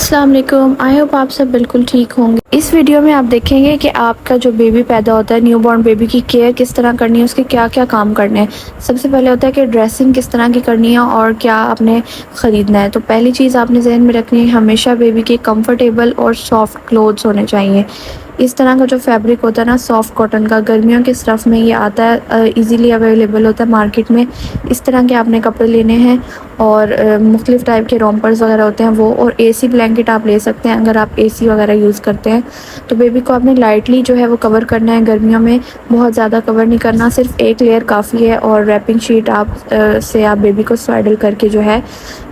अस्सलाम वालेकुम। I hope आप सब बिल्कुल ठीक होंगे। इस वीडियो में आप देखेंगे कि आपका जो बेबी पैदा होता है, न्यूबॉर्न बेबी की केयर किस तरह करनी है, उसके क्या क्या काम करने हैं। सबसे पहले होता है कि ड्रेसिंग किस तरह की करनी है और क्या आपने ख़रीदना है। तो पहली चीज़ आपने जहन में रखनी है, हमेशा बेबी के कंफर्टेबल और सॉफ्ट क्लोथ्स होने चाहिए। इस तरह का जो फैब्रिक होता है ना, सॉफ्ट कॉटन का, गर्मियों के स्टफ़ में ये आता है, इजीली अवेलेबल होता है मार्केट में। इस तरह के आपने कपड़े लेने हैं और मुख्तलिफ़ टाइप के रोम्पर्स वगैरह होते हैं वो, और एसी ब्लैंकेट आप ले सकते हैं अगर आप एसी वगैरह यूज़ करते हैं। तो बेबी को आपने लाइटली जो है वो कवर करना है गर्मियों में, बहुत ज़्यादा कवर नहीं करना, सिर्फ एक लेयर काफ़ी है। और रैपिंग शीट से आप बेबी को स्वाइडल करके जो है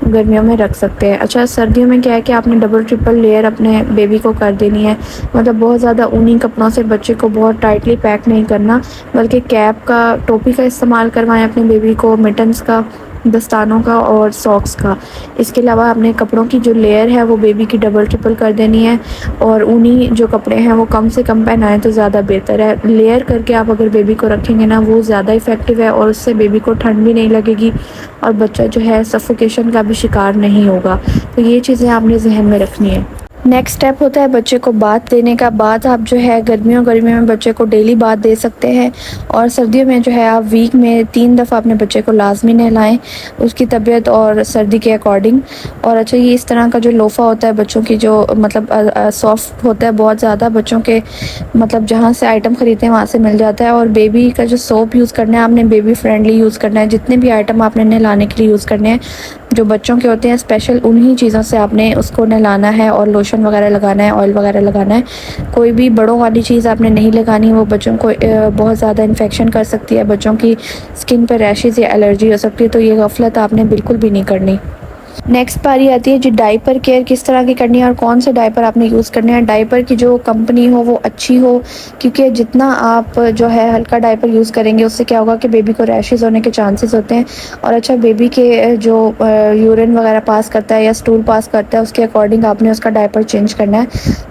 गर्मियों में रख सकते हैं। अच्छा, सर्दियों में क्या है कि आपने डबल ट्रिपल लेयर अपने बेबी को कर देनी है, मतलब बहुत ज़्यादा ऊनी कपड़ों से बच्चे को बहुत टाइटली पैक नहीं करना, बल्कि कैप का, टोपी का इस्तेमाल करवाएं अपने बेबी को, मिटन्स का, दस्तानों का और सॉक्स का। इसके अलावा अपने कपड़ों की जो लेयर है वो बेबी की डबल ट्रिपल कर देनी है, और ऊनी जो कपड़े हैं वो कम से कम पहनाएं तो ज़्यादा बेहतर है। लेयर करके आप अगर बेबी को रखेंगे ना, वो ज़्यादा इफ़ेक्टिव है, और उससे बेबी को ठंड भी नहीं लगेगी और बच्चा जो है सफोकेशन का भी शिकार नहीं होगा। तो ये चीज़ें आपने जहन में रखनी है। नेक्स्ट स्टेप होता है बच्चे को बाथ देने का। बाथ आप जो है गर्मियों में बच्चे को डेली बाथ दे सकते हैं, और सर्दियों में जो है आप वीक में 3 दफ़ा अपने बच्चे को लाजमी नहलाएं, उसकी तबीयत और सर्दी के अकॉर्डिंग। और अच्छा, ये इस तरह का जो लोफ़ा होता है बच्चों की, जो मतलब सॉफ्ट होता है बहुत ज़्यादा, बच्चों के मतलब जहाँ से आइटम ख़रीदते हैं वहाँ से मिल जाता है। और बेबी का जो सोप यूज़ करना है आपने बेबी फ्रेंडली यूज़ करना है। जितने भी आइटम आपने नहलाने के लिए यूज़ करने हैं जो बच्चों के होते हैं स्पेशल, उन्हीं चीज़ों से आपने उसको नहलाना है, और लोशन वगैरह लगाना है, ऑयल वगैरह लगाना है। कोई भी बड़ों वाली चीज़ आपने नहीं लगानी, वो बच्चों को बहुत ज़्यादा इन्फेक्शन कर सकती है, बच्चों की स्किन पर रैशेज़ या एलर्जी हो सकती है। तो ये गफलत आपने बिल्कुल भी नहीं करनी। नेक्स्ट बारी आती है जी डाइपर केयर किस तरह की करनी है और कौन से डाइपर आपने यूज़ करने हैं। डाइपर की जो कंपनी हो वो अच्छी हो, क्योंकि जितना आप जो है हल्का डाइपर यूज़ करेंगे उससे क्या होगा कि बेबी को रैशेज़ होने के चांसेस होते हैं। और अच्छा, बेबी के जो यूरिन वगैरह पास करता है या स्टूल पास करता है, उसके अकॉर्डिंग आपने उसका डाइपर चेंज करना है।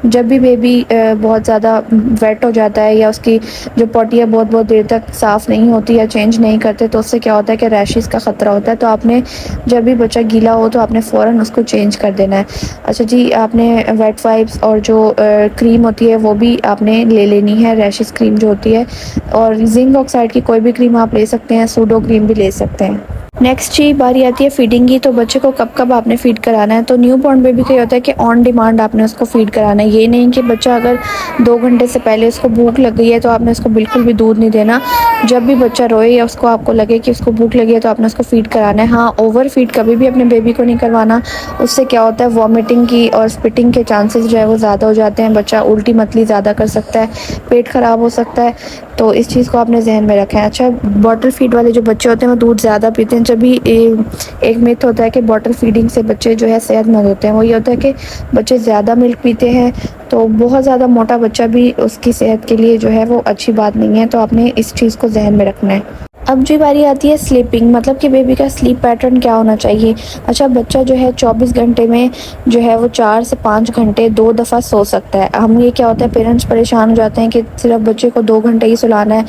जब भी बेबी बहुत ज़्यादा वेट हो जाता है या उसकी जो पॉटी है बहुत बहुत देर तक साफ़ नहीं होती या चेंज नहीं करते, तो उससे क्या होता है कि रैशेज़ का ख़तरा होता है। तो आपने जब भी बच्चा गीला हो तो आपने फ़ौरन उसको चेंज कर देना है। अच्छा जी, आपने वेट वाइप्स और जो क्रीम होती है वो भी आपने ले लेनी है, रैशेस क्रीम जो होती है, और जिंक ऑक्साइड की कोई भी क्रीम आप ले सकते हैं, सूडो क्रीम भी ले सकते हैं। नेक्स्ट जी बारी आती है फीडिंग की। तो बच्चे को कब कब आपने फ़ीड कराना है। तो न्यू बॉर्न बेबी का ये होता है कि ऑन डिमांड आपने उसको फ़ीड कराना है। ये नहीं कि बच्चा अगर 2 घंटे से पहले उसको भूख लग गई है तो आपने उसको बिल्कुल भी दूध नहीं देना। जब भी बच्चा रोए या उसको आपको लगे कि उसको भूख लगी है तो आपने उसको फ़ीड कराना है। हाँ, ओवर फीड कभी भी अपने बेबी को नहीं करवाना। उससे क्या होता है, वॉमिटिंग की और स्पिटिंग के चांसेस जो है वो ज़्यादा हो जाते हैं, बच्चा उल्टी मतली ज़्यादा कर सकता है, पेट ख़राब हो सकता है। तो इस चीज़ को आपने जहन में रखा है। अच्छा, बॉटल फीड वाले जो बच्चे होते हैं वो दूध ज़्यादा पीते हैं। जब भी एक मिथ होता है कि बॉटल फीडिंग से बच्चे जो है सेहतमंद होते हैं, वो ये होता है कि बच्चे ज़्यादा मिल्क पीते हैं, तो बहुत ज़्यादा मोटा बच्चा भी उसकी सेहत के लिए जो है वो अच्छी बात नहीं है। तो आपने इस चीज़ को जहन में रखना है। अब जी बारी आती है स्लीपिंग, मतलब कि बेबी का स्लीप पैटर्न क्या होना चाहिए। अच्छा, बच्चा जो है 24 घंटे में जो है वो 4 से 5 घंटे 2 दफ़ा सो सकता है। हम ये क्या होता है, पेरेंट्स परेशान हो जाते हैं कि सिर्फ बच्चे को 2 घंटे ही सुलाना है,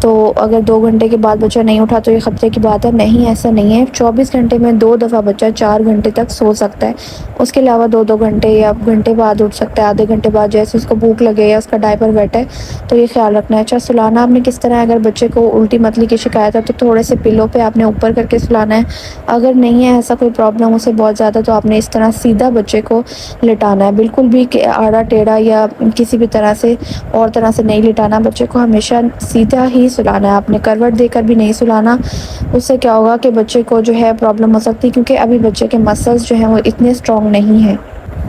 तो अगर 2 घंटे के बाद बच्चा नहीं उठा तो ये ख़तरे की बात है। नहीं, ऐसा नहीं है। 24 घंटे में 2 दफ़ा बच्चा 4 घंटे तक सो सकता है। उसके अलावा 2-2 घंटे या घंटे बाद उठ सकता है, आधे घंटे बाद, जैसे उसको भूख लगे या उसका डायपर वेट है, तो ये ख्याल रखना है। अच्छा, सुलाना आपने किस तरह है, अगर बच्चे को उल्टी मतली की शिकायत है तो थोड़े से पिलो पे आपने ऊपर करके सुलाना है। अगर नहीं है ऐसा कोई प्रॉब्लम उसे बहुत ज़्यादा, तो आपने इस तरह सीधा बच्चे को लिटाना है, बिल्कुल भी आड़ा टेढ़ा या किसी भी तरह से और तरह से नहीं लिटाना। बच्चे को हमेशा सीधा ही सुलाना है, आपने करवट देकर भी नहीं सुलाना। उससे क्या होगा कि बच्चे को जो है प्रॉब्लम हो सकती है, क्योंकि अभी बच्चे के मसल्स जो हैं वो इतने स्ट्रॉन्ग नहीं हैं।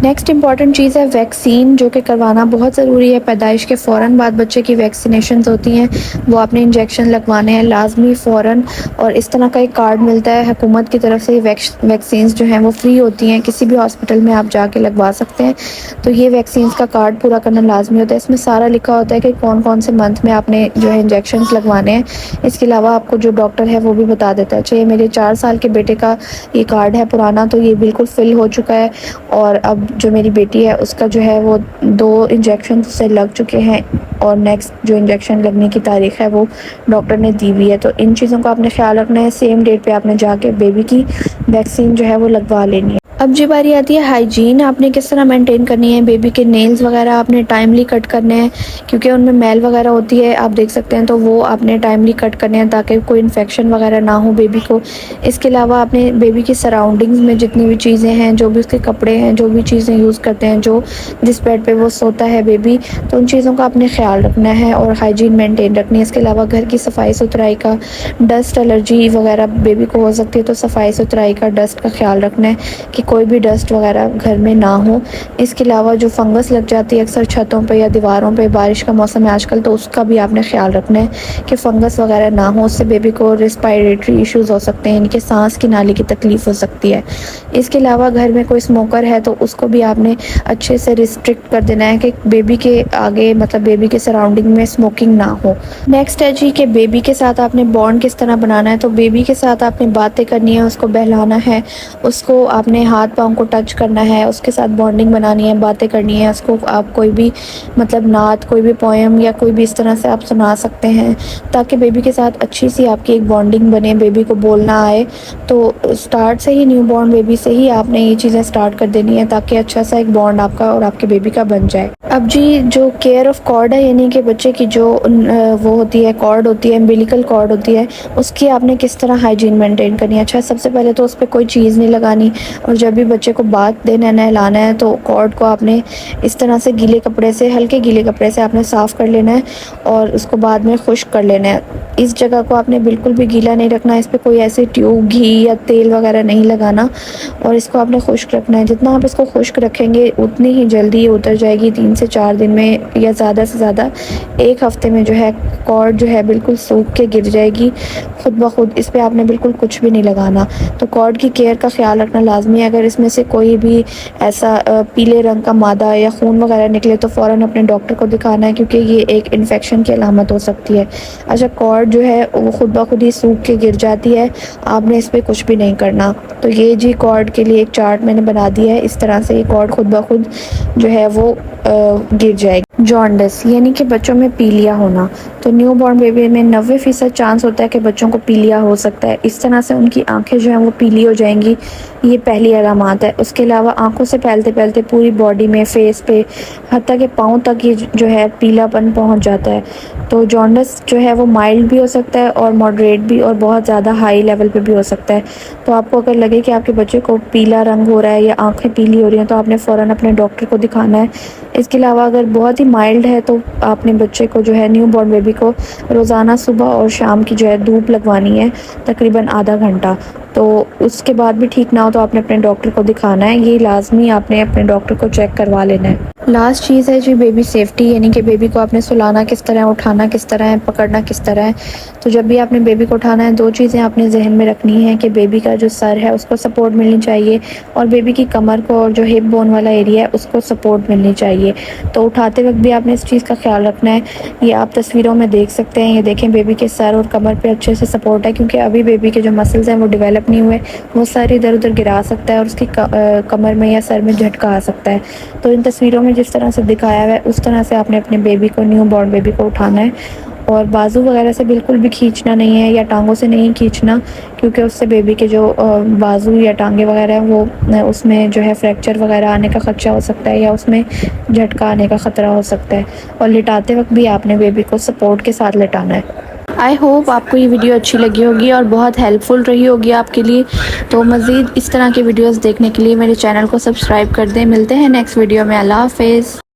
नेक्स्ट इंपॉर्टेंट चीज़ है वैक्सीन, जो कि करवाना बहुत ज़रूरी है। पैदाइश के फ़ौरन बाद बच्चे की वैक्सीनेशंस होती हैं, वो आपने इंजेक्शन लगवाने हैं लाजमी फ़ौरन। और इस तरह का एक कार्ड मिलता है हुकूमत की तरफ से, वैक्सीन्स जो हैं वो फ्री होती हैं, किसी भी हॉस्पिटल में आप जाके लगवा सकते हैं। तो ये वैक्सीन्स का कार्ड पूरा करना लाजमी होता है। इसमें सारा लिखा होता है कि कौन कौन से मंथ में आपने जो है इंजेक्शन लगवाने हैं। इसके अलावा आपको जो डॉक्टर है वो भी बता देता है। अच्छा, ये मेरे 4 साल के बेटे का ये कार्ड है पुराना, तो ये बिल्कुल फिल हो चुका है, और अब जो मेरी बेटी है उसका जो है वो 2 इंजेक्शन से लग चुके हैं और नेक्स्ट जो इंजेक्शन लगने की तारीख है वो डॉक्टर ने दी हुई है। तो इन चीज़ों का आपने ख्याल रखना है। सेम डेट पे आपने जाके बेबी की वैक्सीन जो है वो लगवा लेनी है। अब जी बारी आती है हाइजीन, आपने किस तरह मेंटेन करनी है। बेबी के नेल्स वगैरह आपने टाइमली कट करने हैं क्योंकि उनमें मैल वगैरह होती है, आप देख सकते हैं, तो वो आपने टाइमली कट करने हैं ताकि कोई इन्फेक्शन वगैरह ना हो बेबी को। इसके अलावा आपने बेबी की सराउंडिंग्स में जितनी भी चीज़ें हैं, जो भी उसके कपड़े हैं, जो भी चीज़ें यूज़ करते हैं, जो जिस बेड पे वो सोता है बेबी, तो उन चीज़ों का आपने ख्याल रखना है और हाइजीन मेंटेन रखनी है। इसके अलावा घर की सफाई सुथराई का, डस्ट एलर्जी वगैरह बेबी को हो सकती है, तो सफाई सुथराई का, डस्ट का ख्याल रखना है कि कोई भी डस्ट वगैरह घर में ना हो। इसके अलावा जो फंगस लग जाती है अक्सर छतों पे या दीवारों पे, बारिश का मौसम है आजकल, तो उसका भी आपने ख्याल रखना है कि फंगस वगैरह ना हो। उससे बेबी को रेस्पिरेटरी इश्यूज़ हो सकते हैं, इनके सांस की नाली की तकलीफ़ हो सकती है। इसके अलावा घर में कोई स्मोकर है तो उसको भी आपने अच्छे से रिस्ट्रिक्ट कर देना है कि बेबी के आगे, मतलब बेबी के सराउंडिंग में स्मोकिंग ना हो। नेक्स्ट है जी कि बेबी के साथ आपने बॉन्ड किस तरह बनाना है। तो बेबी के साथ आपने बातें करनी है, उसको बहलाना है, उसको आपने हाथ पाँव को टच करना है, उसके साथ बॉन्डिंग बनानी है, बातें करनी है। उसको आप कोई भी मतलब नात, कोई भी पोएम या कोई भी इस तरह से आप सुना सकते हैं ताकि बेबी के साथ अच्छी सी आपकी एक बॉन्डिंग बने, बेबी को बोलना आए। तो स्टार्ट से ही, न्यू बॉर्न बेबी से ही आपने ये चीज़ें स्टार्ट कर देनी है ताकि अच्छा सा एक बॉन्ड आपका और आपके बेबी का बन जाए। अब जी जो केयर ऑफ़ कॉर्ड है, यानी कि बच्चे की जो वो होती है, कॉर्ड होती है, अम्बिलिकल कॉर्ड होती है, उसकी आपने किस तरह हाइजीन मेंटेन करनी है। अच्छा, सबसे पहले तो उस पर कोई चीज़ नहीं लगानी और जब भी बच्चे को बात देना है, नहलाना है, तो कॉर्ड को आपने इस तरह से गीले कपड़े से, हल्के गीले कपड़े से आपने साफ़ कर लेना है और उसको बाद में खुश्क कर लेना है। इस जगह को आपने बिल्कुल भी गीला नहीं रखना, इस पर कोई ऐसे ट्यूब, घी या तेल वगैरह नहीं लगाना और इसको आपने खुश्क रखना है। जितना आप इसको खुश्क रखेंगे उतनी ही जल्दी ये उतर जाएगी। 3 से 4 दिन में या ज़्यादा से ज़्यादा 1 हफ़्ते में जो है कॉर्ड जो है बिल्कुल सूख के गिर जाएगी खुद ब खुद। इस पर आपने बिल्कुल कुछ भी नहीं लगाना। तो कॉर्ड की केयर का ख्याल रखना लाजमी है। अगर इसमें से कोई भी ऐसा पीले रंग का मादा या खून वगैरह निकले तो फ़ौरन अपने डॉक्टर को दिखाना है क्योंकि ये एक इन्फेक्शन की अलामत हो सकती है। अच्छा, कॉर्ड जो है वो खुद ब खुद ही सूख के गिर जाती है, आपने इस पर कुछ भी नहीं करना। तो ये जी कॉर्ड के लिए एक चार्ट मैंने बना दिया है। इस तरह से ये कॉर्ड खुद ब खुद जो है वो गिर जाएगी। जॉन्डिस यानी कि बच्चों में पीलिया होना, तो न्यू बॉर्न बेबी में 90% चांस होता है कि बच्चों को पीलिया हो सकता है। इस तरह से उनकी आंखें जो हैं वो पीली हो जाएंगी, ये पहली अलामत है। उसके अलावा आंखों से फैलते फैलते पूरी बॉडी में, फेस पे, हत्ता के पाँव तक ये जो है पीलापन पहुंच जाता है। तो जॉन्डिस जो है वो माइल्ड भी हो सकता है और मॉडरेट भी, और बहुत ज़्यादा हाई लेवल पे भी हो सकता है। तो आपको अगर लगे कि आपके बच्चे को पीला रंग हो रहा है या आंखें पीली हो रही हैं तो आपने फ़ौरन अपने डॉक्टर को दिखाना है। इसके अलावा अगर बहुत ही माइल्ड है तो आपने बच्चे को जो है, न्यू बॉर्न बेबी को, रोज़ाना सुबह और शाम की जो है धूप लगवानी है तकरीबन आधा घंटा। तो उसके बाद भी ठीक ना हो तो आपने अपने डॉक्टर को दिखाना है। ये लाजमी आपने अपने डॉक्टर को चेक करवा लेना है। लास्ट चीज़ है जी बेबी सेफ्टी, यानी कि बेबी को आपने सुलाना किस तरह है, उठाना किस तरह है, पकड़ना किस तरह है। तो जब भी आपने बेबी को उठाना है 2 चीज़ें आपने जहन में रखनी है कि बेबी का जो सर है उसको सपोर्ट मिलनी चाहिए और बेबी की कमर को और जो हिप बोन वाला एरिया है उसको सपोर्ट मिलनी चाहिए। तो उठाते वक्त भी आपने इस चीज़ का ख्याल रखना है। ये आप तस्वीरों में देख सकते हैं, ये देखें बेबी के सर और कमर पे अच्छे से सपोर्ट है क्योंकि अभी बेबी के जो मसल्स हैं वो डेवलप नहीं हुए, वो सर इधर उधर गिरा सकता है और उसकी कमर में या सर में झटका आ सकता है। तो इन तस्वीरों में जिस तरह से दिखाया हुआ है उस तरह से आपने अपने बेबी को, न्यू बॉर्न बेबी को उठाना है और बाजू वगैरह से बिल्कुल भी खींचना नहीं है या टांगों से नहीं खींचना क्योंकि उससे बेबी के जो बाजू या टांगे वगैरह हैं वो उसमें जो है फ्रैक्चर वगैरह आने का ख़दशा हो सकता है या उसमें झटका आने का ख़तरा हो सकता है। और लिटाते वक्त भी आपने बेबी को सपोर्ट के साथ लिटाना है। आई होप आपको ये वीडियो अच्छी लगी होगी और बहुत हेल्पफुल रही होगी आपके लिए। तो मज़ीद इस तरह की वीडियोस देखने के लिए मेरे चैनल को सब्सक्राइब कर दें। मिलते हैं नेक्स्ट वीडियो में। अल्लाह हाफ़िज़।